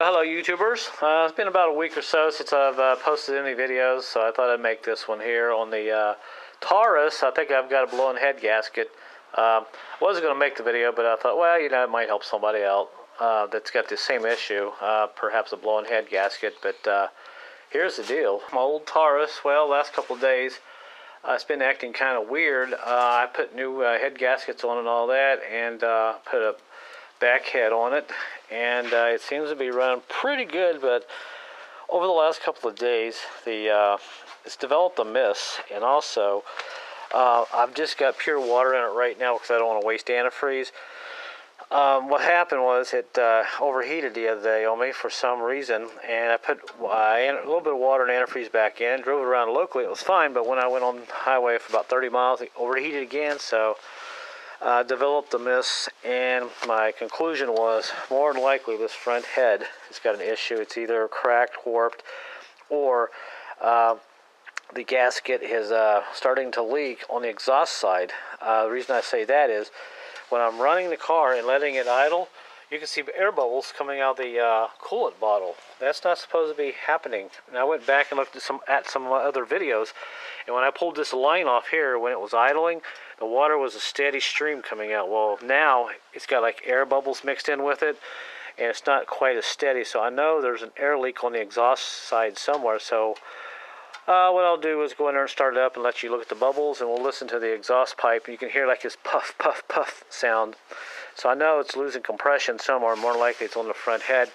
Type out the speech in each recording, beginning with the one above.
Hello YouTubers, it's been about a week or so since I've posted any videos, so I thought I'd make this one here on the Taurus. I think I've got a blown head gasket. I wasn't going to make the video, but I thought, well, it might help somebody out that's got the same issue, perhaps a blown head gasket. But here's the deal. My old Taurus, well, last couple of days, it's been acting kind of weird. I put new head gaskets on and all that, and put a back head on it, and it seems to be running pretty good. But over the last couple of days, it's developed a miss, and also I've just got pure water in it right now because I don't want to waste antifreeze. What happened was it overheated the other day on me for some reason, and I put a little bit of water and antifreeze back in, drove it around locally. It was fine, but when I went on the highway for about 30 miles, it overheated again. So developed a miss, and my conclusion was more than likely this front head has got an issue. It's either cracked, warped, or the gasket is starting to leak on the exhaust side. The reason I say that is when I'm running the car and letting it idle, you can see air bubbles coming out the coolant bottle. That's not supposed to be happening. And I went back and looked at some other videos, and when I pulled this line off here, when it was idling, the water was a steady stream coming out. Well, now it's got like air bubbles mixed in with it, and it's not quite as steady. So I know there's an air leak on the exhaust side somewhere. So what I'll do is go in there and start it up and let you look at the bubbles, and we'll listen to the exhaust pipe. You can hear like this puff, puff, puff sound. So I know it's losing compression somewhere. More than likely it's on the front head.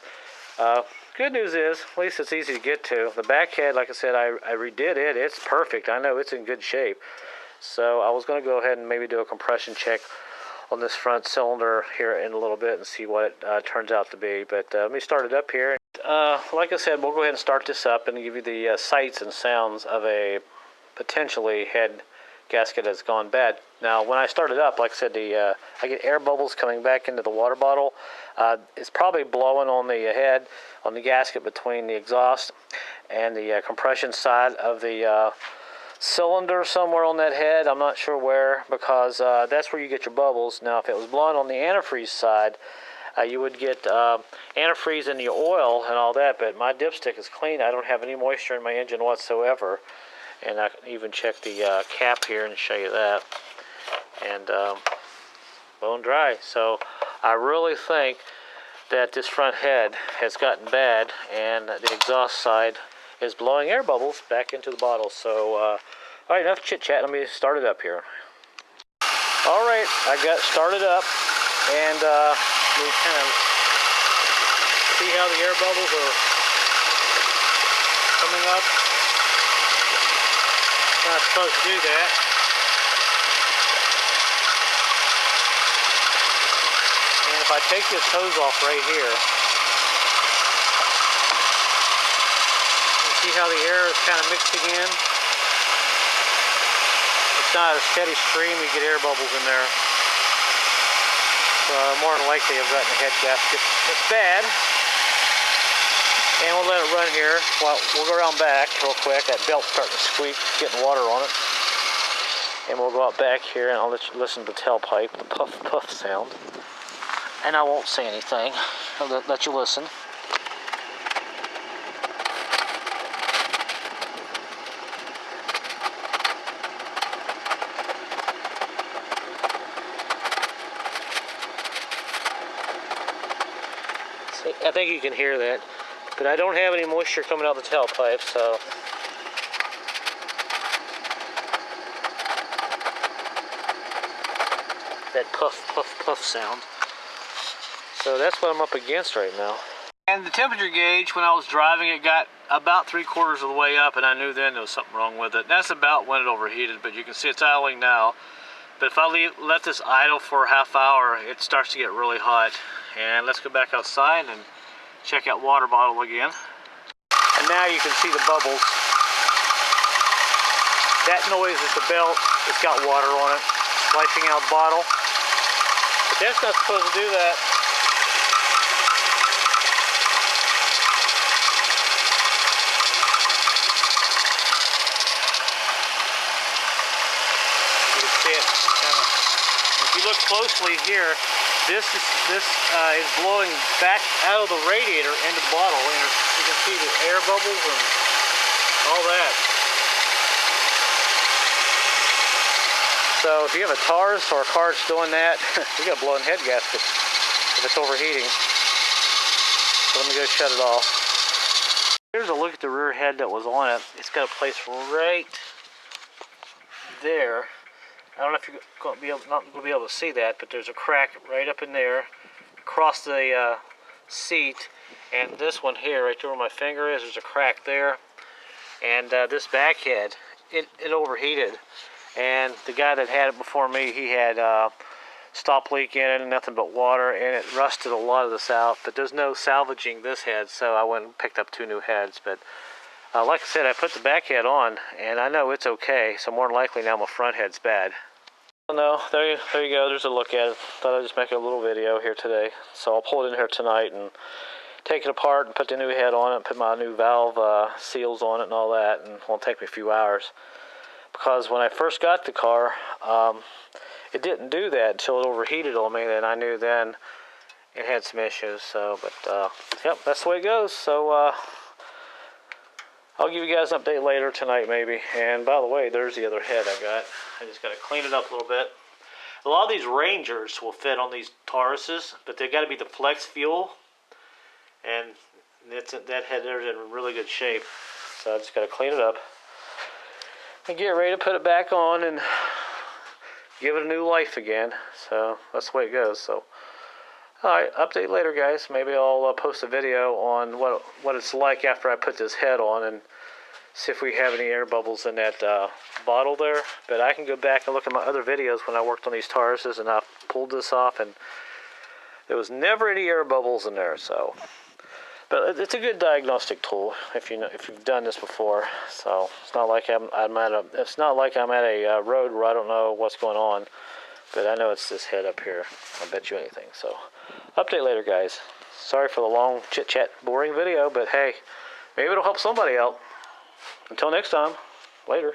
Good news is, at least it's easy to get to. The back head, like I said, I redid it. It's perfect. I know it's in good shape. So I was going to go ahead and maybe do a compression check on this front cylinder here in a little bit and see what it turns out to be. But let me start it up here. Like I said, we'll go ahead and start this up and give you the sights and sounds of a potentially head gasket that's gone bad. Now, when I start it up, like I said, I get air bubbles coming back into the water bottle. It's probably blowing on the head, on the gasket between the exhaust and the compression side of the cylinder somewhere on that head. I'm not sure where, because that's where you get your bubbles. Now, if it was blowing on the antifreeze side, you would get antifreeze in the oil and all that, but my dipstick is clean. I don't have any moisture in my engine whatsoever. And I can even check the cap here and show you that. And bone dry. So I really think that this front head has gotten bad, and the exhaust side is blowing air bubbles back into the bottle. So, all right, enough chit-chat. Let me start it up here. All right, I got started up, and we kind of see how the air bubbles are coming up. Not supposed to do that. And if I take this hose off right here, you see how the air is kind of mixed again? It's not a steady stream, you get air bubbles in there. So more than likely I've gotten a head gasket that's bad. And we'll let it run here. Well, we'll go around back real quick. That belt's starting to squeak, getting water on it. And we'll go out back here, and I'll let you listen to the tailpipe, the puff, puff sound. And I won't say anything. I'll let you listen. See, I think you can hear that. But I don't have any moisture coming out the tailpipe, so that puff, puff, puff sound. So that's what I'm up against right now. And the temperature gauge, when I was driving, it got about 3/4 of the way up, and I knew then there was something wrong with it. That's about when it overheated, but you can see it's idling now. But if I let this idle for a half hour, it starts to get really hot. And let's go back outside and check out water bottle again. And now you can see the bubbles. That noise is the belt. It's got water on it, splashing out the bottle. But that's not supposed to do that. You can see it kind of, if you look closely here, this is blowing back out of the radiator into the bottle, and you can see the air bubbles and all that. So if you have a Taurus or a car that's doing that, you got a blowing head gasket if it's overheating. So let me go shut it off. Here's a look at the rear head that was on it. It's got a place right there. I don't know if you're going to be able to see that, but there's a crack right up in there, across the seat, and this one here, right there where my finger is, there's a crack there. And this back head, it overheated, and the guy that had it before me, he had stop leak in it and nothing but water, and it rusted a lot of this out. But there's no salvaging this head, so I went and picked up 2 new heads. But like I said, I put the back head on, and I know it's okay, so more than likely now my front head's bad. No, there you go, there's a look at it. Thought I'd just make a little video here today. So I'll pull it in here tonight and take it apart and put the new head on it, and put my new valve seals on it and all that, and it won't take me a few hours. Because when I first got the car, it didn't do that until it overheated on me, and I knew then it had some issues. So, but yep, that's the way it goes. So I'll give you guys an update later tonight maybe. And by the way, there's the other head I got. I just got to clean it up a little bit. A lot of these Rangers will fit on these Tauruses, but they've got to be the flex fuel. And that head there is in really good shape. So I just got to clean it up and get ready to put it back on and give it a new life again. So that's the way it goes. So alright, update later guys. Maybe I'll post a video on what it's like after I put this head on, and see if we have any air bubbles in that bottle there. But I can go back and look at my other videos when I worked on these Tauruses, and I pulled this off, and there was never any air bubbles in there. So, but it's a good diagnostic tool if you've done this before. So it's not like I'm at a road where I don't know what's going on. But I know it's this head up here. I bet you anything. So, update later, guys. Sorry for the long chit-chat, boring video, but hey, maybe it'll help somebody out. Until next time, later.